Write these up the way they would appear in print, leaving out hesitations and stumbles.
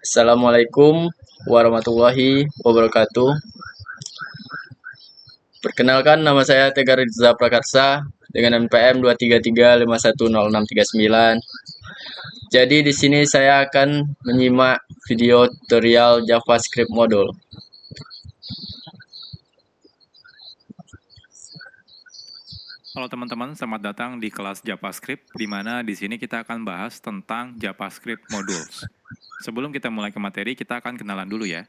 Assalamualaikum warahmatullahi wabarakatuh. Perkenalkan, nama saya Tegar Rizza Prakarsa dengan NPM 233510639. Jadi di sini saya akan menyimak video tutorial JavaScript modul. Halo teman-teman, selamat datang di kelas JavaScript, di mana di sini kita akan bahas tentang JavaScript modules. Sebelum kita mulai ke materi, kita akan kenalan dulu ya.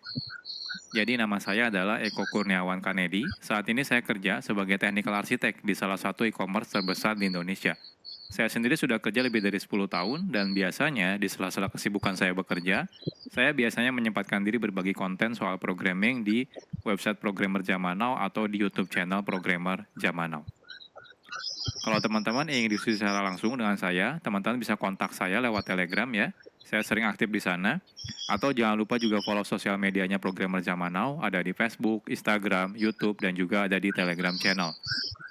Jadi nama saya adalah Eko Kurniawan Kanedi. Saat ini saya kerja sebagai technical architect di salah satu e-commerce terbesar di Indonesia. Saya sendiri sudah kerja lebih dari 10 tahun, dan biasanya di sela-sela kesibukan saya bekerja, saya biasanya menyempatkan diri berbagi konten soal programming di website Programmer Zaman Now atau di YouTube channel Programmer Zaman Now. Kalau teman-teman ingin diskusi secara langsung dengan saya, teman-teman bisa kontak saya lewat Telegram ya. Saya sering aktif di sana. Atau jangan lupa juga follow sosial medianya Programmer Zaman Now, ada di Facebook, Instagram, YouTube, dan juga ada di Telegram channel.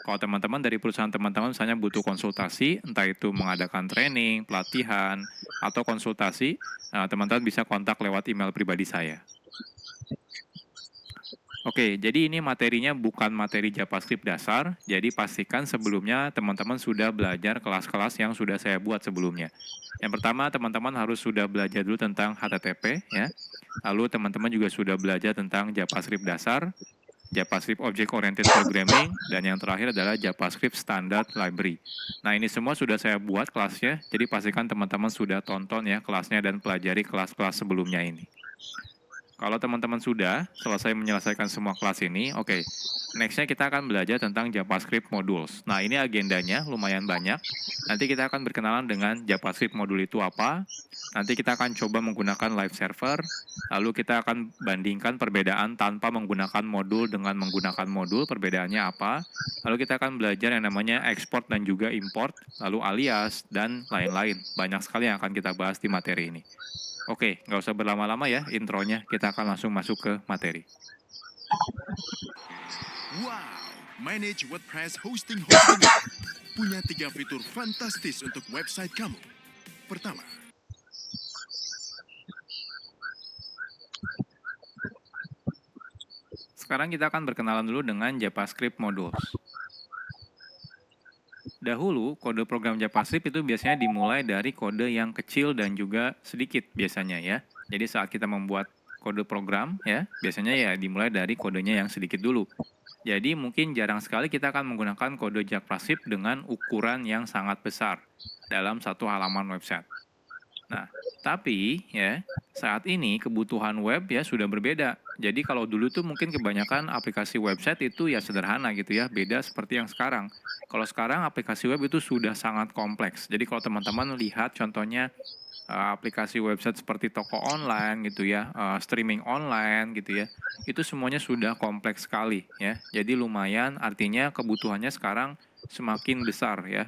Kalau teman-teman dari perusahaan teman-teman misalnya butuh konsultasi, entah itu mengadakan training, pelatihan, atau konsultasi, teman-teman bisa kontak lewat email pribadi saya. Oke, jadi ini materinya bukan materi JavaScript dasar, jadi pastikan sebelumnya teman-teman sudah belajar kelas-kelas yang sudah saya buat sebelumnya. Yang pertama, teman-teman harus sudah belajar dulu tentang HTTP, ya. Lalu teman-teman juga sudah belajar tentang JavaScript dasar, JavaScript Object Oriented Programming, dan yang terakhir adalah JavaScript Standard Library. Nah, ini semua sudah saya buat kelasnya, jadi pastikan teman-teman sudah tonton ya kelasnya dan pelajari kelas-kelas sebelumnya ini. Kalau teman-teman sudah selesai menyelesaikan semua kelas ini, oke. Next-nya kita akan belajar tentang JavaScript modules. Nah, ini agendanya lumayan banyak. Nanti kita akan berkenalan dengan JavaScript modul itu apa. Nanti kita akan coba menggunakan live server. Lalu kita akan bandingkan perbedaan tanpa menggunakan modul dengan menggunakan modul, perbedaannya apa. Lalu kita akan belajar yang namanya export dan juga import, lalu alias, dan lain-lain. Banyak sekali yang akan kita bahas di materi ini. Oke, nggak usah berlama-lama ya intronya, kita akan langsung masuk ke materi. Wow, Manage WordPress Hosting punya 3 fitur fantastis untuk website kamu. Pertama, Sekarang kita akan berkenalan dulu dengan JavaScript modules. Dahulu, kode program JavaScript itu biasanya dimulai dari kode yang kecil dan juga sedikit biasanya ya. Jadi saat kita membuat kode program ya, biasanya ya dimulai dari kodenya yang sedikit dulu. Jadi mungkin jarang sekali kita akan menggunakan kode JavaScript dengan ukuran yang sangat besar dalam satu halaman website. Nah, tapi ya, saat ini kebutuhan web ya sudah berbeda. Jadi kalau dulu tuh mungkin kebanyakan aplikasi website itu ya sederhana gitu ya, beda seperti yang sekarang. Kalau sekarang aplikasi web itu sudah sangat kompleks. Jadi kalau teman-teman lihat contohnya aplikasi website seperti toko online gitu ya, streaming online gitu ya, itu semuanya sudah kompleks sekali ya. Jadi lumayan artinya kebutuhannya sekarang semakin besar ya,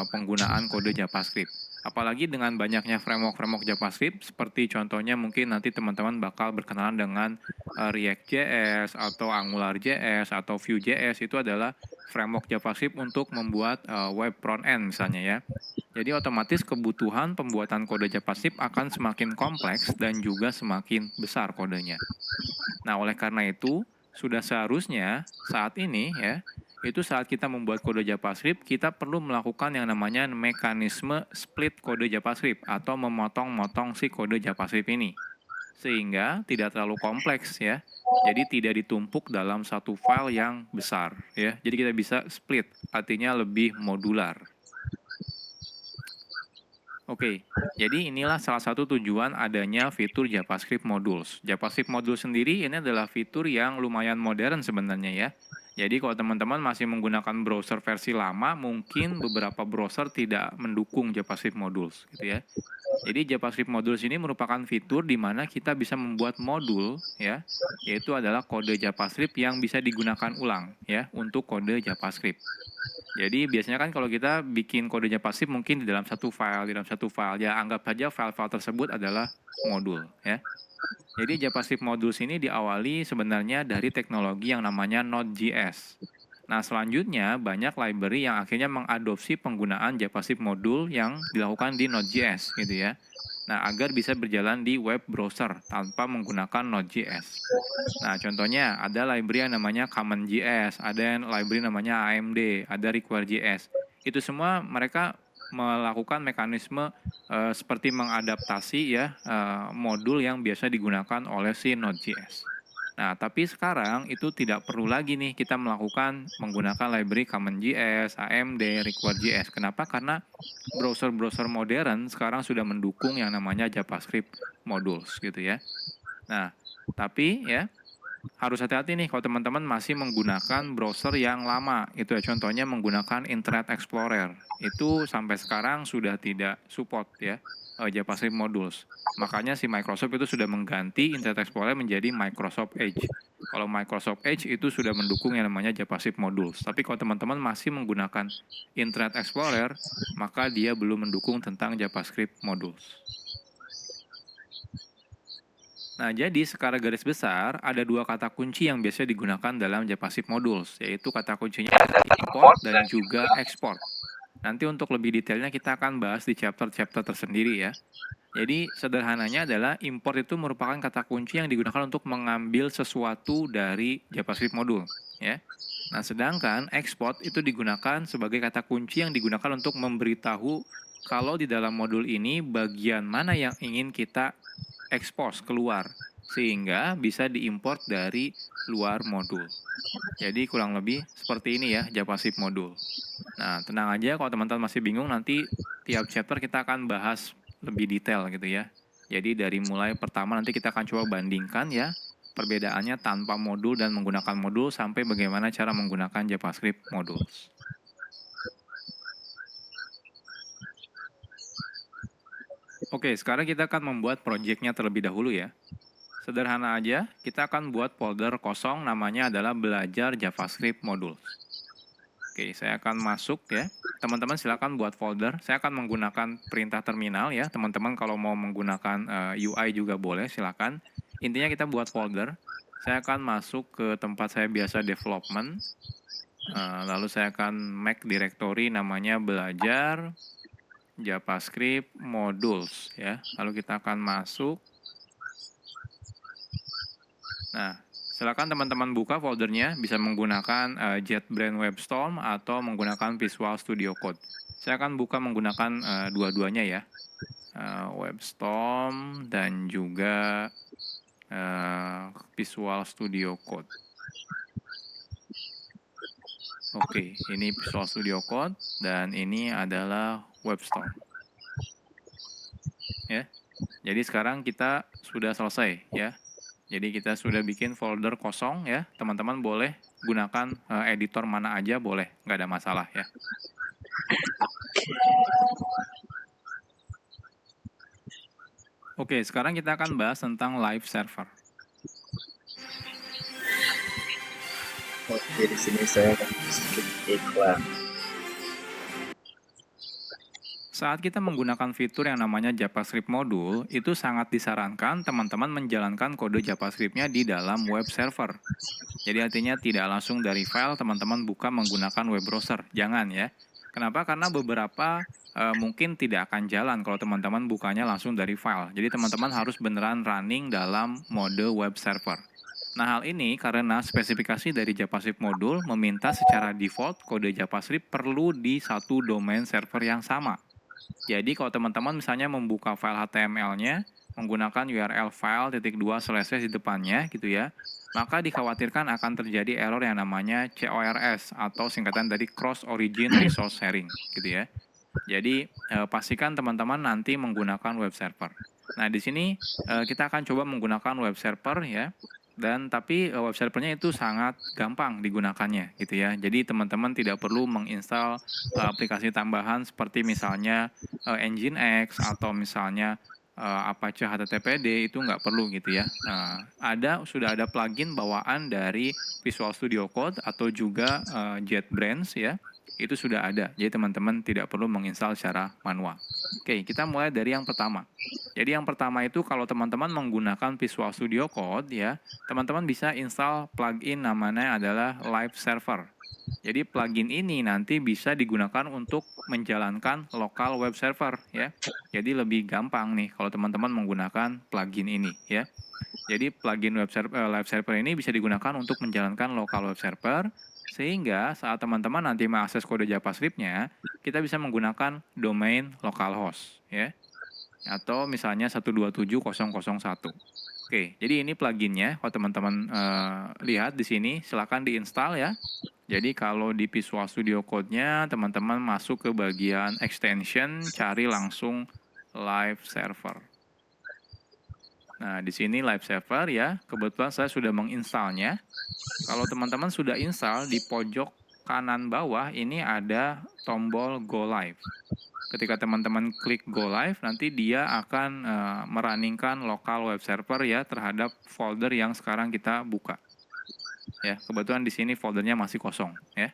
penggunaan kode JavaScript. Apalagi dengan banyaknya framework-framework JavaScript, seperti contohnya mungkin nanti teman-teman bakal berkenalan dengan React.js atau AngularJS atau Vue.js, itu adalah framework JavaScript untuk membuat web front-end misalnya ya. Jadi otomatis kebutuhan pembuatan kode JavaScript akan semakin kompleks dan juga semakin besar kodenya. Nah, oleh karena itu, sudah seharusnya saat ini ya, itu saat kita membuat kode JavaScript, kita perlu melakukan yang namanya mekanisme split kode JavaScript atau memotong-motong si kode JavaScript ini. Sehingga tidak terlalu kompleks ya. Jadi tidak ditumpuk dalam satu file yang besar ya. Jadi kita bisa split, artinya lebih modular. Oke, jadi inilah salah satu tujuan adanya fitur JavaScript modules. JavaScript module sendiri ini adalah fitur yang lumayan modern sebenarnya ya. Jadi kalau teman-teman masih menggunakan browser versi lama, mungkin beberapa browser tidak mendukung JavaScript modules gitu ya. Jadi JavaScript modules ini merupakan fitur di mana kita bisa membuat modul ya, yaitu adalah kode JavaScript yang bisa digunakan ulang ya untuk kode JavaScript. Jadi biasanya kan kalau kita bikin kode JavaScript mungkin di dalam satu file, ya anggap saja file-file tersebut adalah modul ya. Jadi JavaScript modules ini diawali sebenarnya dari teknologi yang namanya Node.js. Nah, selanjutnya banyak library yang akhirnya mengadopsi penggunaan JavaScript modul yang dilakukan di Node.js gitu ya. Nah, agar bisa berjalan di web browser tanpa menggunakan Node.js. Nah, contohnya ada library yang namanya CommonJS, ada yang library namanya AMD, ada Require.js. Itu semua mereka melakukan mekanisme seperti mengadaptasi ya modul yang biasa digunakan oleh si Node.js. Nah, tapi sekarang itu tidak perlu lagi nih kita menggunakan library CommonJS, AMD, Require.js. Kenapa? Karena browser-browser modern sekarang sudah mendukung yang namanya JavaScript modules gitu ya. Nah, tapi ya harus hati-hati nih kalau teman-teman masih menggunakan browser yang lama. Itu ya contohnya menggunakan Internet Explorer. Itu sampai sekarang sudah tidak support ya JavaScript modules. Makanya si Microsoft itu sudah mengganti Internet Explorer menjadi Microsoft Edge. Kalau Microsoft Edge itu sudah mendukung yang namanya JavaScript modules. Tapi kalau teman-teman masih menggunakan Internet Explorer, maka dia belum mendukung tentang JavaScript modules. Nah, jadi secara garis besar, ada dua kata kunci yang biasa digunakan dalam JavaScript modules, yaitu kata kuncinya import dan juga export. Nanti untuk lebih detailnya kita akan bahas di chapter-chapter tersendiri ya. Jadi sederhananya adalah import itu merupakan kata kunci yang digunakan untuk mengambil sesuatu dari JavaScript modul ya. Nah, sedangkan export itu digunakan sebagai kata kunci yang digunakan untuk memberitahu kalau di dalam modul ini bagian mana yang ingin kita expose keluar sehingga bisa diimport dari luar modul. Jadi kurang lebih seperti ini ya JavaScript modul. Nah, tenang aja kalau teman-teman masih bingung, nanti tiap chapter kita akan bahas lebih detail gitu ya. Jadi dari mulai pertama nanti kita akan coba bandingkan ya perbedaannya tanpa modul dan menggunakan modul sampai bagaimana cara menggunakan JavaScript modules. Oke, sekarang kita akan membuat project-nya terlebih dahulu ya. Sederhana aja, kita akan buat folder kosong namanya adalah belajar JavaScript modules. Oke, saya akan masuk ya. Teman-teman silakan buat folder. Saya akan menggunakan perintah terminal ya. Teman-teman kalau mau menggunakan UI juga boleh, silakan. Intinya kita buat folder. Saya akan masuk ke tempat saya biasa development. Lalu saya akan make directory namanya belajar JavaScript modules ya. Lalu kita akan masuk. Nah, silakan teman-teman buka foldernya, bisa menggunakan JetBrains WebStorm atau menggunakan Visual Studio Code. Saya akan buka menggunakan dua-duanya ya, WebStorm dan juga Visual Studio Code. Oke, ini Visual Studio Code dan ini adalah WebStorm. Ya, jadi sekarang kita sudah selesai ya. Jadi kita sudah bikin folder kosong ya. Teman-teman boleh gunakan editor mana aja boleh, nggak ada masalah ya. Oke, sekarang kita akan bahas tentang live server. Oke, di sini saya akan skip iklan. Saat kita menggunakan fitur yang namanya JavaScript module, itu sangat disarankan teman-teman menjalankan kode JavaScript-nya di dalam web server. Jadi artinya tidak langsung dari file teman-teman buka menggunakan web browser. Jangan ya. Kenapa? Karena beberapa mungkin tidak akan jalan kalau teman-teman bukanya langsung dari file. Jadi teman-teman harus beneran running dalam mode web server. Nah, hal ini karena spesifikasi dari JavaScript module meminta secara default kode JavaScript perlu di satu domain server yang sama. Jadi kalau teman-teman misalnya membuka file HTML-nya menggunakan URL file // di depannya gitu ya, maka dikhawatirkan akan terjadi error yang namanya CORS atau singkatan dari Cross Origin Resource Sharing gitu ya. Jadi pastikan teman-teman nanti menggunakan web server. Nah, di sini kita akan coba menggunakan web server ya. Dan tapi web servernya itu sangat gampang digunakannya gitu ya. Jadi teman-teman tidak perlu menginstal aplikasi tambahan seperti misalnya Nginx atau misalnya Apache HTTPD, itu nggak perlu gitu ya. Sudah ada plugin bawaan dari Visual Studio Code atau juga JetBrains ya. Itu sudah ada. Jadi teman-teman tidak perlu menginstal secara manual. Oke, kita mulai dari yang pertama. Jadi yang pertama itu kalau teman-teman menggunakan Visual Studio Code ya, teman-teman bisa install plugin namanya adalah Live Server. Jadi plugin ini nanti bisa digunakan untuk menjalankan local web server ya. Jadi lebih gampang nih kalau teman-teman menggunakan plugin ini ya. Jadi plugin live server ini bisa digunakan untuk menjalankan local web server sehingga saat teman-teman nanti mengakses kode JavaScript-nya, kita bisa menggunakan domain localhost ya. Atau misalnya 127.0.1. Oke, jadi ini pluginnya. Kalau teman-teman lihat di sini, silakan diinstal ya. Jadi kalau di Visual Studio Code-nya, teman-teman masuk ke bagian extension, cari langsung live server. Nah, di sini live server ya, kebetulan saya sudah menginstalnya. Kalau teman-teman sudah install, di pojok kanan bawah ini ada tombol Go Live. Ketika teman-teman klik Go Live, nanti dia akan merunningkan local web server ya terhadap folder yang sekarang kita buka. Ya, kebetulan di sini foldernya masih kosong ya.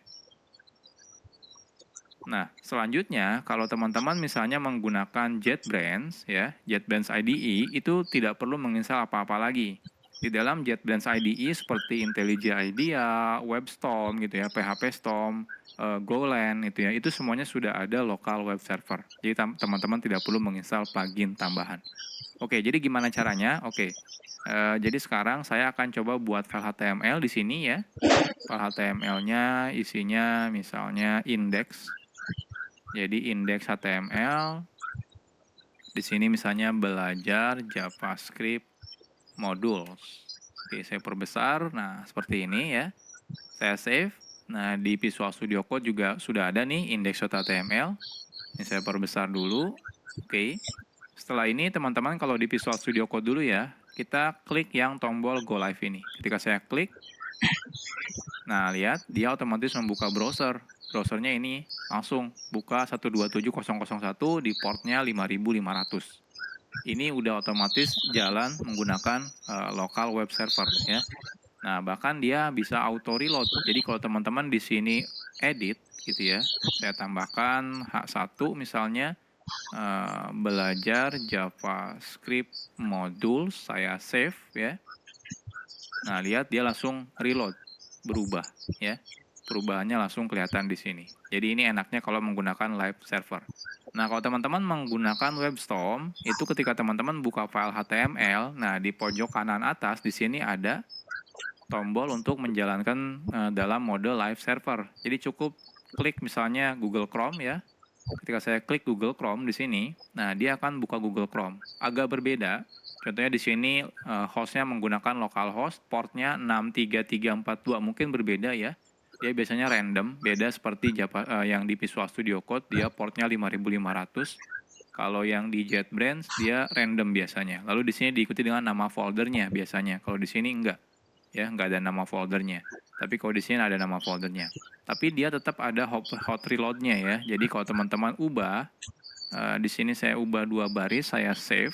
Nah, selanjutnya kalau teman-teman misalnya menggunakan JetBrains ya, JetBrains IDE itu tidak perlu menginstal apa-apa lagi. Di dalam JetBrains IDE seperti IntelliJ IDEA, WebStorm gitu ya, PHP Storm, Golang itu ya, itu semuanya sudah ada local web server. Jadi teman-teman tidak perlu menginstal plugin tambahan. Oke, jadi gimana caranya? Oke. Jadi sekarang saya akan coba buat file HTML di sini ya. File HTML-nya isinya misalnya index. Jadi index HTML. Di sini misalnya belajar JavaScript modules. Oke, saya perbesar. Nah, seperti ini ya. Saya save. Nah, di Visual Studio Code juga sudah ada nih index.html. Ini saya perbesar dulu. Oke. Setelah ini teman-teman kalau di Visual Studio Code dulu ya, kita klik yang tombol Go Live ini. Ketika saya klik, nah lihat dia otomatis membuka browser. Browsernya ini langsung buka 127.0.1 di portnya 5500. Ini udah otomatis jalan menggunakan local web server ya. Nah, bahkan dia bisa auto reload. Jadi kalau teman-teman di sini edit gitu ya, saya tambahkan H1 misalnya belajar JavaScript modul, saya save ya. Nah, lihat dia langsung reload, berubah ya. Perubahannya langsung kelihatan di sini. Jadi ini enaknya kalau menggunakan live server. Nah, kalau teman-teman menggunakan WebStorm, itu ketika teman-teman buka file HTML, nah di pojok kanan atas di sini ada tombol untuk menjalankan dalam mode live server. Jadi cukup klik misalnya Google Chrome ya. Ketika saya klik Google Chrome di sini, nah dia akan buka Google Chrome. Agak berbeda. Contohnya di sini hostnya menggunakan localhost, portnya 63342, mungkin berbeda ya. Dia biasanya random, beda seperti yang di Visual Studio Code, dia portnya 5500. Kalau yang di JetBrains dia random biasanya. Lalu di sini diikuti dengan nama foldernya biasanya. Kalau di sini enggak, ya nggak ada nama foldernya. Tapi kalau di sini ada nama foldernya. Tapi dia tetap ada hot reload-nya ya. Jadi kalau teman-teman ubah, di sini saya ubah 2 baris, saya save,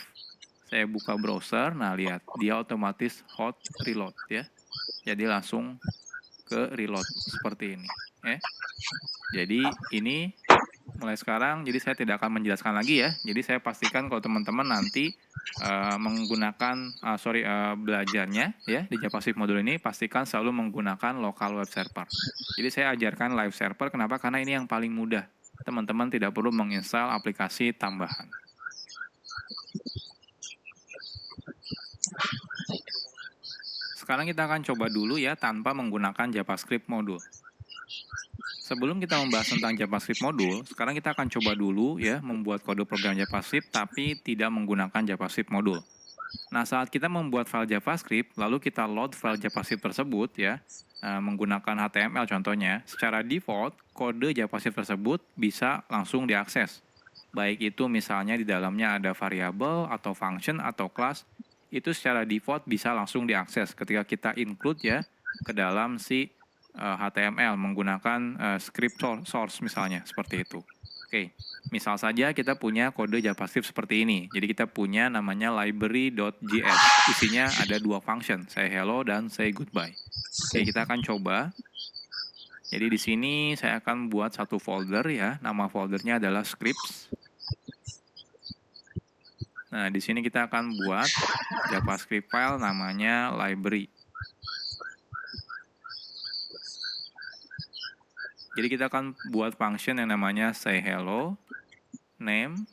saya buka browser, nah lihat dia otomatis hot reload ya. Jadi langsung ke reload seperti ini ya. Jadi ini mulai sekarang, jadi saya tidak akan menjelaskan lagi ya. Jadi saya pastikan kalau teman-teman nanti menggunakan belajarnya ya di JavaScript modul ini, pastikan selalu menggunakan local web server. Jadi saya ajarkan live server, kenapa? Karena ini yang paling mudah. Teman-teman tidak perlu menginstal aplikasi tambahan. Sekarang kita akan coba dulu ya tanpa menggunakan JavaScript modul. Sebelum kita membahas tentang JavaScript modul, sekarang kita akan coba dulu ya membuat kode program JavaScript tapi tidak menggunakan JavaScript modul. Nah, saat kita membuat file JavaScript, lalu kita load file JavaScript tersebut ya, menggunakan HTML contohnya, secara default kode JavaScript tersebut bisa langsung diakses. Baik itu misalnya di dalamnya ada variabel atau function atau class, itu secara default bisa langsung diakses ketika kita include ya ke dalam si HTML menggunakan script source misalnya seperti itu. Oke, misal saja kita punya kode JavaScript seperti ini. Jadi kita punya namanya library.js. Isinya ada 2 function, say hello dan say goodbye. Oke, kita akan coba. Jadi di sini saya akan buat satu folder ya. Nama foldernya adalah scripts. Nah, di sini kita akan buat JavaScript file namanya library. Jadi kita akan buat function yang namanya say hello, name,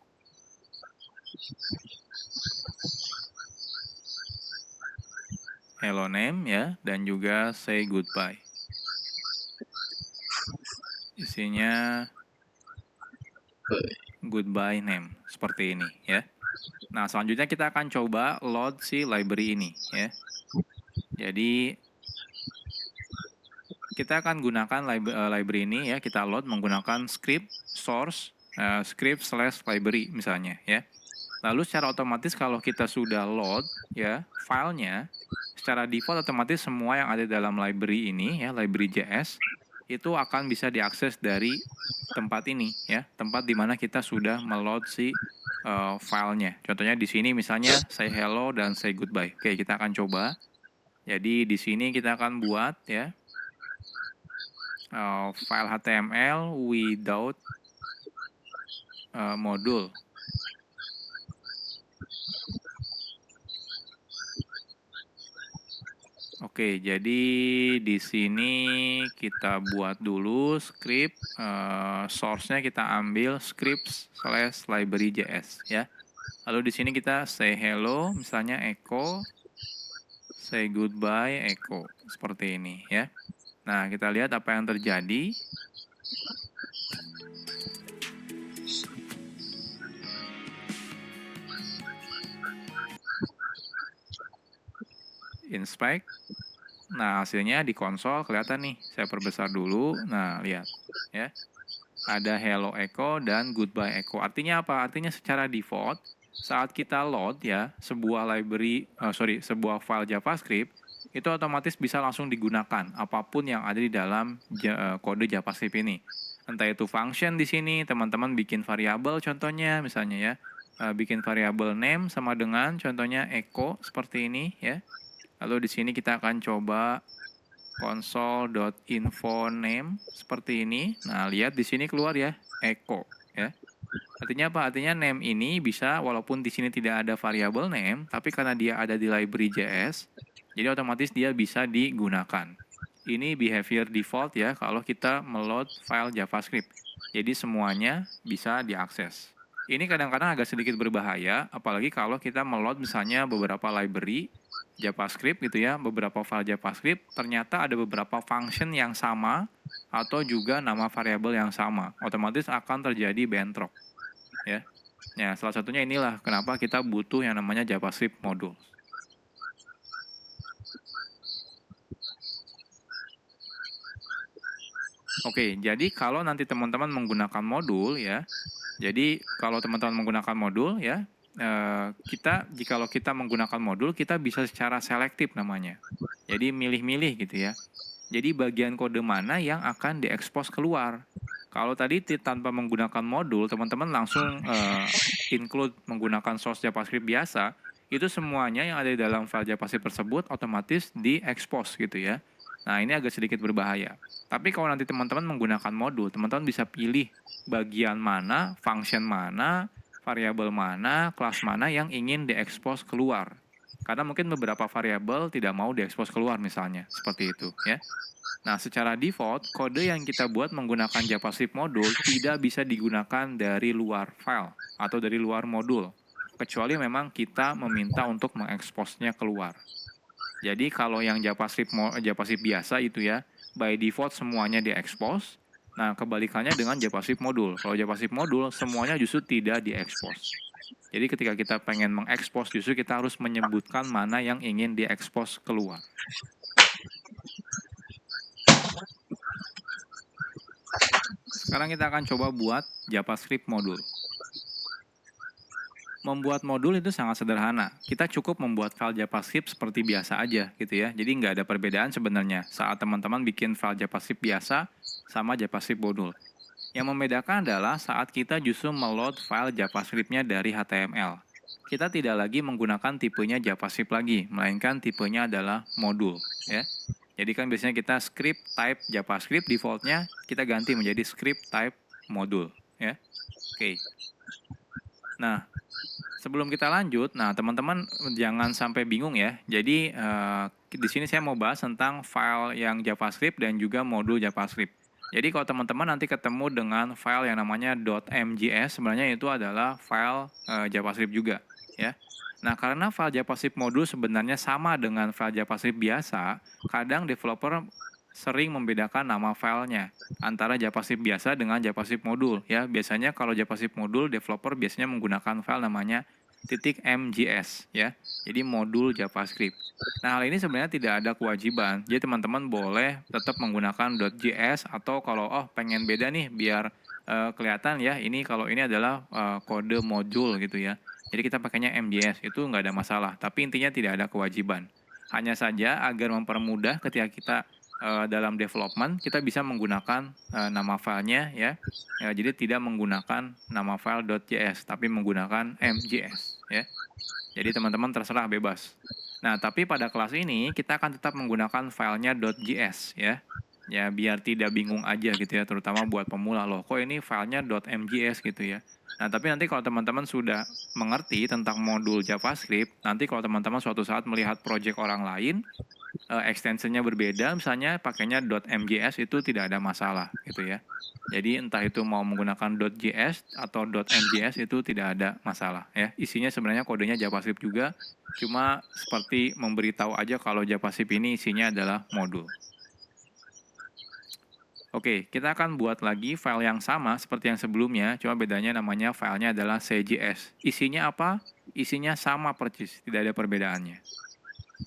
hello name ya, dan juga say goodbye. Isinya goodbye name, seperti ini ya. Nah, selanjutnya kita akan coba load si library ini ya. Jadi kita akan gunakan library ini ya, kita load menggunakan script source script/library misalnya ya. Lalu secara otomatis kalau kita sudah load ya filenya, secara default otomatis semua yang ada dalam library ini ya, library.js itu akan bisa diakses dari tempat ini ya, tempat di mana kita sudah meload si filenya. Contohnya di sini misalnya say hello dan say goodbye. Oke, kita akan coba. Jadi di sini kita akan buat ya file HTML without module. Oke, jadi di sini kita buat dulu script, source-nya kita ambil scripts/library.js ya. Lalu di sini kita say hello, misalnya echo, say goodbye, echo, seperti ini ya. Nah, kita lihat apa yang terjadi. Inspect. Nah, hasilnya di konsol kelihatan nih. Saya perbesar dulu. Nah, lihat ya. Ada hello echo dan goodbye echo. Artinya apa? Artinya secara default saat kita load ya sebuah sebuah file JavaScript itu otomatis bisa langsung digunakan apapun yang ada di dalam kode JavaScript ini. Entah itu function di sini, teman-teman bikin variabel contohnya misalnya ya. Bikin variabel name sama dengan contohnya echo seperti ini ya. Lalu di sini kita akan coba console.info name seperti ini. Nah, lihat di sini keluar ya, echo ya. Artinya apa? Artinya name ini bisa walaupun di sini tidak ada variabel name, tapi karena dia ada di library.js, jadi otomatis dia bisa digunakan. Ini behavior default ya kalau kita meload file JavaScript. Jadi semuanya bisa diakses. Ini kadang-kadang agak sedikit berbahaya, apalagi kalau kita meload misalnya beberapa library JavaScript gitu ya, beberapa file JavaScript, ternyata ada beberapa function yang sama atau juga nama variabel yang sama. Otomatis akan terjadi bentrok. Ya. Ya, salah satunya inilah kenapa kita butuh yang namanya JavaScript module. Oke, jadi kalau nanti teman-teman menggunakan modul ya, jadi kalau teman-teman menggunakan modul ya, jikalau kita menggunakan modul, kita bisa secara selektif namanya. Jadi milih-milih gitu ya. Jadi bagian kode mana yang akan diekspos keluar. Kalau tadi tanpa menggunakan modul, teman-teman langsung include menggunakan source JavaScript biasa, itu semuanya yang ada di dalam file JavaScript tersebut otomatis diekspos gitu ya. Nah, ini agak sedikit berbahaya. Tapi kalau nanti teman-teman menggunakan modul, teman-teman bisa pilih bagian mana, function mana, variabel mana, kelas mana yang ingin diekspos keluar. Karena mungkin beberapa variabel tidak mau diekspos keluar misalnya, seperti itu ya. Nah, secara default, kode yang kita buat menggunakan JavaScript modul tidak bisa digunakan dari luar file atau dari luar modul, kecuali memang kita meminta untuk mengeksposnya keluar. Jadi kalau yang JavaScript biasa itu ya, by default semuanya diekspos. Nah, kebalikannya dengan JavaScript modul. Kalau JavaScript modul, semuanya justru tidak diekspos. Jadi ketika kita pengen mengekspos, justru kita harus menyebutkan mana yang ingin diekspos keluar. Sekarang kita akan coba buat JavaScript modul. Membuat modul itu sangat sederhana. Kita cukup membuat file JavaScript seperti biasa aja gitu ya. Jadi nggak ada perbedaan sebenarnya saat teman-teman bikin file JavaScript biasa sama JavaScript modul. Yang membedakan adalah saat kita justru meload file JavaScript-nya dari HTML. Kita tidak lagi menggunakan tipenya JavaScript lagi, melainkan tipenya adalah modul ya. Jadi kan biasanya kita script type JavaScript, defaultnya kita ganti menjadi script type modul ya. Oke. Nah, sebelum kita lanjut, nah teman-teman jangan sampai bingung ya. Jadi di sini saya mau bahas tentang file yang JavaScript dan juga modul JavaScript. Jadi kalau teman-teman nanti ketemu dengan file yang namanya .mjs, sebenarnya itu adalah file JavaScript juga, ya. Nah, karena file JavaScript modul sebenarnya sama dengan file JavaScript biasa, kadang developer sering membedakan nama filenya antara JavaScript biasa dengan JavaScript modul, ya. Biasanya kalau JavaScript modul, developer biasanya menggunakan file namanya .mjs, ya. Jadi modul JavaScript. Nah, hal ini sebenarnya tidak ada kewajiban. Jadi teman-teman boleh tetap menggunakan .js atau kalau pengen beda nih biar kelihatan ya ini kalau ini adalah kode modul gitu ya. Jadi kita pakainya MJS itu nggak ada masalah. Tapi intinya tidak ada kewajiban. Hanya saja agar mempermudah ketika kita dalam development kita bisa menggunakan nama filenya ya. Jadi tidak menggunakan nama file .js tapi menggunakan MJS ya. Jadi teman-teman terserah bebas. Nah, tapi pada kelas ini kita akan tetap menggunakan filenya .js ya. Ya, biar tidak bingung aja gitu ya, terutama buat pemula loh. Kok ini filenya .mjs gitu ya. Nah, tapi nanti kalau teman-teman sudah mengerti tentang modul JavaScript, nanti kalau teman-teman suatu saat melihat project orang lain, extensionnya berbeda, misalnya pakainya .mjs itu tidak ada masalah gitu ya. Jadi entah itu mau menggunakan .js atau .mjs itu tidak ada masalah ya. Isinya sebenarnya kodenya JavaScript juga, cuma seperti memberitahu aja kalau JavaScript ini isinya adalah modul. Oke, kita akan buat lagi file yang sama seperti yang sebelumnya, cuma bedanya namanya filenya adalah CJS. Isinya apa? Isinya sama persis, tidak ada perbedaannya.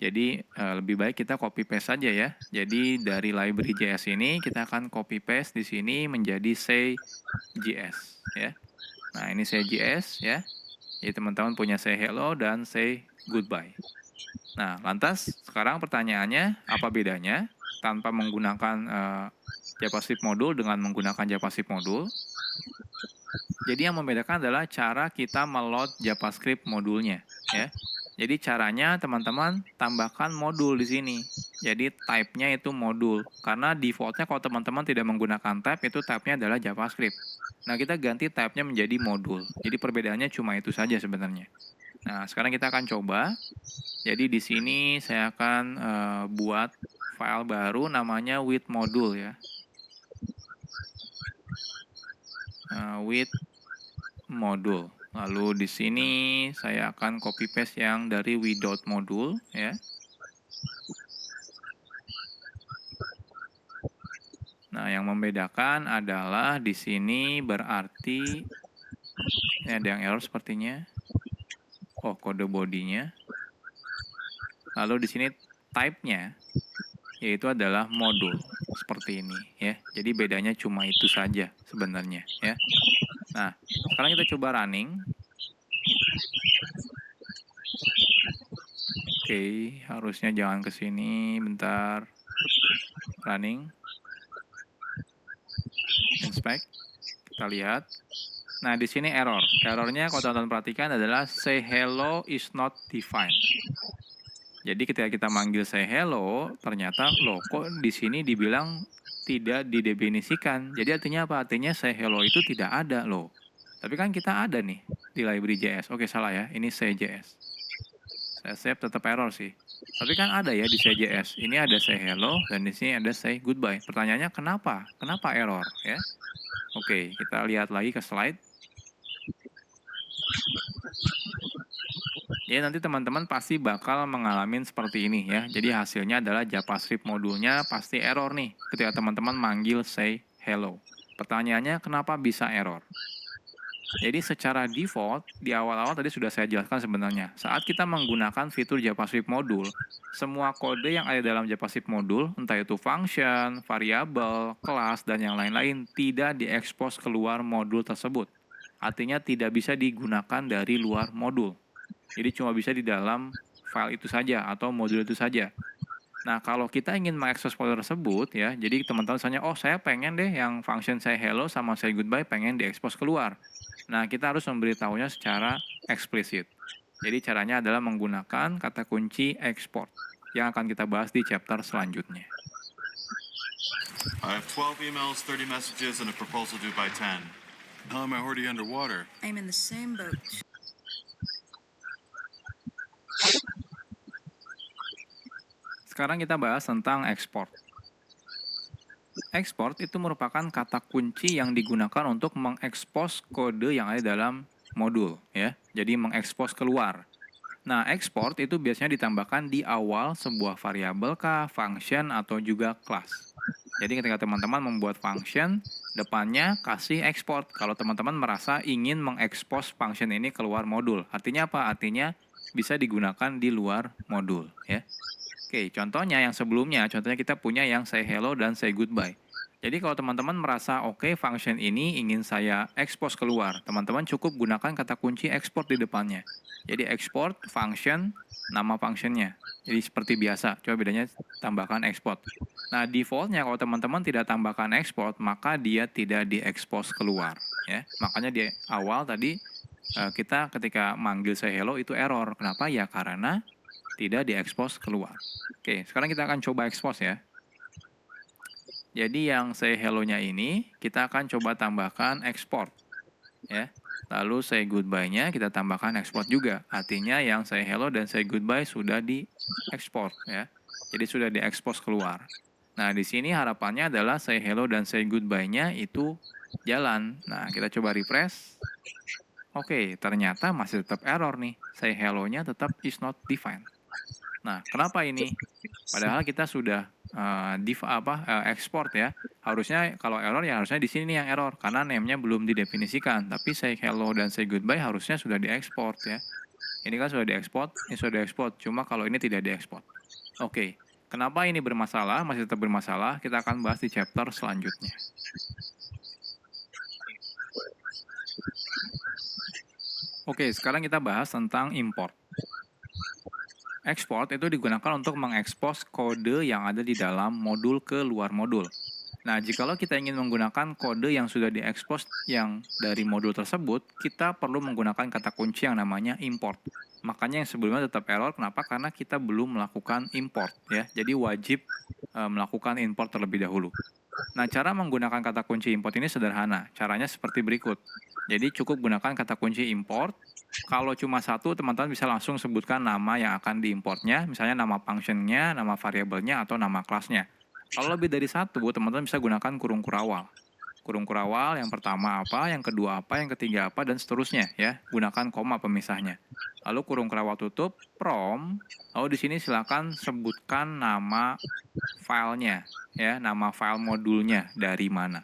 Jadi lebih baik kita copy paste saja ya. Jadi dari library JS ini kita akan copy paste di sini menjadi CJS ya. Nah, ini CJS ya. Jadi teman-teman punya say hello dan say goodbye. Nah, lantas sekarang pertanyaannya apa bedanya tanpa menggunakan JavaScript modul dengan menggunakan JavaScript modul? Jadi yang membedakan adalah cara kita meload JavaScript modulnya ya. Jadi caranya teman-teman tambahkan modul di sini. Jadi type-nya itu modul. Karena default-nya kalau teman-teman tidak menggunakan type, itu type-nya adalah JavaScript. Nah, kita ganti type-nya menjadi modul. Jadi perbedaannya cuma itu saja sebenarnya. Nah, sekarang kita akan coba. Jadi di sini saya akan buat file baru namanya with module ya. With module. Lalu di sini saya akan copy paste yang dari without module ya. Nah, yang membedakan adalah di sini berarti ini ada yang error sepertinya. Oh, kode bodinya. Lalu di sini type-nya yaitu adalah modul seperti ini ya. Jadi bedanya cuma itu saja sebenarnya ya. Nah, sekarang kita coba running. Oke, harusnya jangan ke sini, bentar. Running. Inspect. Kita lihat. Nah, di sini error. Errornya kalau teman-teman perhatikan adalah say hello is not defined. Jadi ketika kita manggil say hello, ternyata loh kok di sini dibilang tidak didefinisikan. Jadi artinya apa? Artinya say hello itu tidak ada loh. Tapi kan kita ada nih di library JS. Oke, salah ya. Ini say.js. Saya save tetap error sih. Tapi kan ada ya di say.js. Ini ada say hello dan di sini ada say goodbye. Pertanyaannya kenapa? Kenapa error ya? Oke, kita lihat lagi ke slide. Ya, nanti teman-teman pasti bakal mengalami seperti ini ya. Jadi hasilnya adalah JavaScript modulnya pasti error nih ketika teman-teman manggil say hello. Pertanyaannya kenapa bisa error? Jadi secara default, di awal-awal tadi sudah saya jelaskan sebenarnya. Saat kita menggunakan fitur JavaScript modul, semua kode yang ada dalam JavaScript modul, entah itu function, variabel, kelas, dan yang lain-lain, tidak diekspos keluar modul tersebut. Artinya tidak bisa digunakan dari luar modul. Jadi cuma bisa di dalam file itu saja atau modul itu saja. Nah, kalau kita ingin mengekspos folder tersebut ya, jadi teman-teman misalnya, oh saya pengen deh yang function say hello sama say goodbye pengen diekspos keluar. Nah, kita harus memberitahunya secara eksplisit. Jadi caranya adalah menggunakan kata kunci export yang akan kita bahas di chapter selanjutnya. I have 12 emails, 30 messages, and a proposal due by 10. How am I already underwater? I'm in the same boat. Sekarang kita bahas tentang export. export itu merupakan kata kunci yang digunakan untuk mengekspos kode yang ada dalam modul ya. Jadi mengekspos keluar. Nah, export itu biasanya ditambahkan di awal sebuah variabel kah, function, atau juga kelas. Jadi ketika teman-teman membuat function, depannya kasih export. Kalau teman-teman merasa ingin mengekspos function ini keluar modul. Artinya apa? Artinya bisa digunakan di luar modul ya. Oke, contohnya yang sebelumnya, contohnya kita punya yang say hello dan say goodbye. Jadi kalau teman-teman merasa oke, function ini ingin saya expose keluar, teman-teman cukup gunakan kata kunci export di depannya. Jadi export function, nama functionnya. Jadi seperti biasa, coba bedanya tambahkan export. Nah, defaultnya kalau teman-teman tidak tambahkan export, maka dia tidak diekspos keluar. Ya, makanya di awal tadi kita ketika manggil say hello itu error. Kenapa? Ya karena tidak diekspos keluar. Oke, sekarang kita akan coba expose ya. Jadi yang say hello-nya ini kita akan coba tambahkan export ya. Lalu say goodbye-nya kita tambahkan export juga. Artinya yang say hello dan say goodbye sudah diekspor ya. Jadi sudah diekspos keluar. Nah, di sini harapannya adalah say hello dan say goodbye-nya itu jalan. Nah, kita coba refresh. Oke, ternyata masih tetap error nih. Say hello-nya tetap is not defined. Nah, kenapa ini? Padahal kita sudah export ya. Harusnya kalau error ya harusnya di sini nih yang error karena name-nya belum didefinisikan. Tapi say hello dan say goodbye harusnya sudah diekspor ya. Ini kan sudah diekspor, ini sudah diekspor. Cuma kalau ini tidak diekspor. Oke, kenapa ini bermasalah? Masih tetap bermasalah. Kita akan bahas di chapter selanjutnya. Oke, sekarang kita bahas tentang import. Export itu digunakan untuk mengekspos kode yang ada di dalam modul ke luar modul. Nah, jikalau kita ingin menggunakan kode yang sudah diekspos yang dari modul tersebut, kita perlu menggunakan kata kunci yang namanya import. Makanya yang sebelumnya tetap error, kenapa? Karena kita belum melakukan import ya. Jadi wajib melakukan import terlebih dahulu. Nah, cara menggunakan kata kunci import ini sederhana. Caranya seperti berikut. Jadi cukup gunakan kata kunci import. Kalau cuma satu, teman-teman bisa langsung sebutkan nama yang akan diimportnya, misalnya nama functionnya, nama variabelnya, atau nama kelasnya. Kalau lebih dari satu, teman-teman bisa gunakan kurung kurawal. Kurung kurawal yang pertama apa, yang kedua apa, yang ketiga apa, dan seterusnya ya. Gunakan koma pemisahnya. Lalu kurung kurawal tutup, from. Lalu di sini silakan sebutkan nama filenya ya, nama file modulnya dari mana.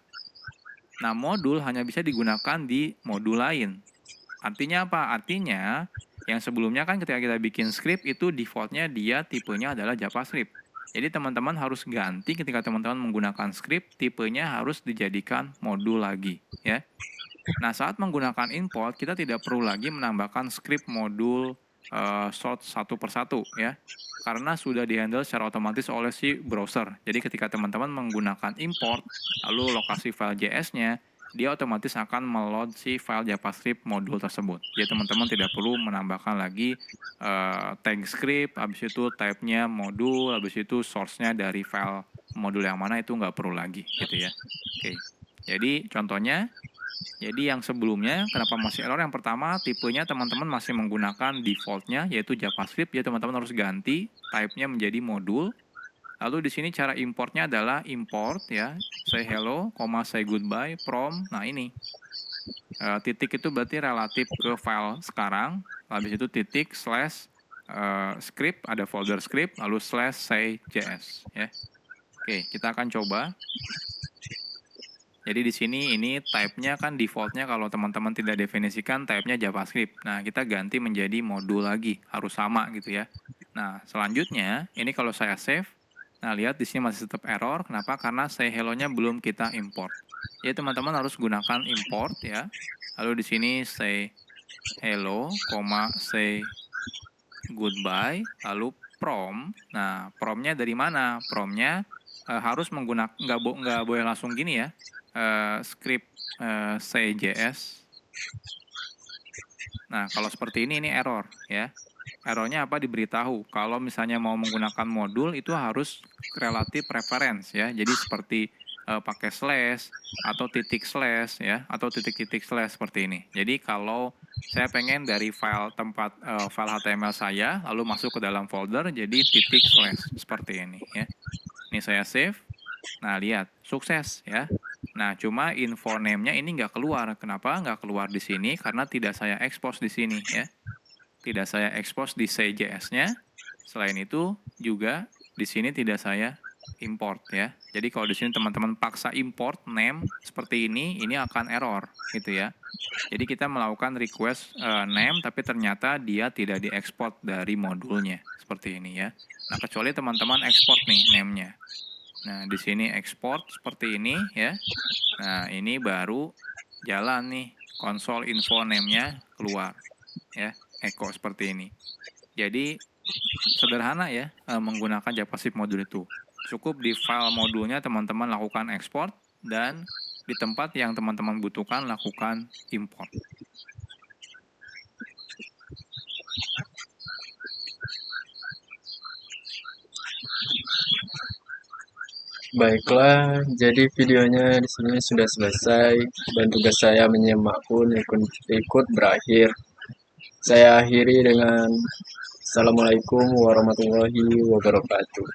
Nah, modul hanya bisa digunakan di modul lain. Artinya apa? Artinya yang sebelumnya kan ketika kita bikin script itu defaultnya dia tipenya adalah JavaScript. Jadi teman-teman harus ganti ketika teman-teman menggunakan script, tipenya harus dijadikan modul lagi ya. Nah, saat menggunakan import kita tidak perlu lagi menambahkan script modul sort satu persatu ya. Karena sudah dihandle secara otomatis oleh si browser. Jadi ketika teman-teman menggunakan import, lalu lokasi file JS-nya, dia otomatis akan meload si file JavaScript modul tersebut. Jadi teman-teman tidak perlu menambahkan lagi tag script, habis itu type-nya modul, habis itu source-nya dari file modul yang mana itu nggak perlu lagi gitu ya. Oke, jadi contohnya, jadi yang sebelumnya kenapa masih error? Yang pertama tipenya teman-teman masih menggunakan default-nya yaitu JavaScript, jadi teman-teman harus ganti type-nya menjadi modul. Lalu di sini cara importnya adalah import ya, say hello, say goodbye, from. Nah ini titik itu berarti relatif ke file sekarang. Habis itu titik slash script, ada folder script, lalu slash say js ya. Oke, kita akan coba. Jadi di sini ini type-nya kan default-nya kalau teman-teman tidak definisikan type-nya JavaScript. Nah, kita ganti menjadi modul lagi, harus sama gitu ya. Nah, selanjutnya ini kalau saya save, nah lihat di sini masih tetap error. Kenapa? Karena say hello-nya belum kita import. Jadi teman-teman harus gunakan import ya. Lalu di sini say hello, say goodbye, lalu from. Nah, from-nya dari mana? From-nya harus menggunakan, nggak boleh langsung gini ya. Script say js. Nah, kalau seperti ini error ya. Errornya apa? Diberitahu kalau misalnya mau menggunakan modul itu harus relatif reference ya. Jadi seperti pakai slash atau titik slash ya, atau titik-titik slash seperti ini. Jadi kalau saya pengen dari file tempat file HTML saya lalu masuk ke dalam folder, jadi titik slash seperti ini ya. Ini saya save. Nah, lihat, sukses ya. Nah, cuma info name-nya ini nggak keluar. Kenapa nggak keluar di sini? Karena tidak saya expose di sini ya. Tidak saya expose di CJS-nya. Selain itu juga di sini tidak saya import ya. Jadi kalau di sini teman-teman paksa import name seperti ini akan error gitu ya. Jadi kita melakukan request name tapi ternyata dia tidak diekspor dari modulnya seperti ini ya. Nah, kecuali teman-teman ekspor nih name-nya. Nah, di sini ekspor seperti ini ya. Nah, ini baru jalan nih konsol info name-nya keluar ya, echo seperti ini. Jadi sederhana ya menggunakan JavaScript modul itu. Cukup di file modulnya teman-teman lakukan ekspor dan di tempat yang teman-teman butuhkan lakukan import. Baiklah, jadi videonya di sini sudah selesai dan tugas saya menyimak pun ikut berakhir. Saya akhiri dengan Assalamualaikum warahmatullahi wabarakatuh.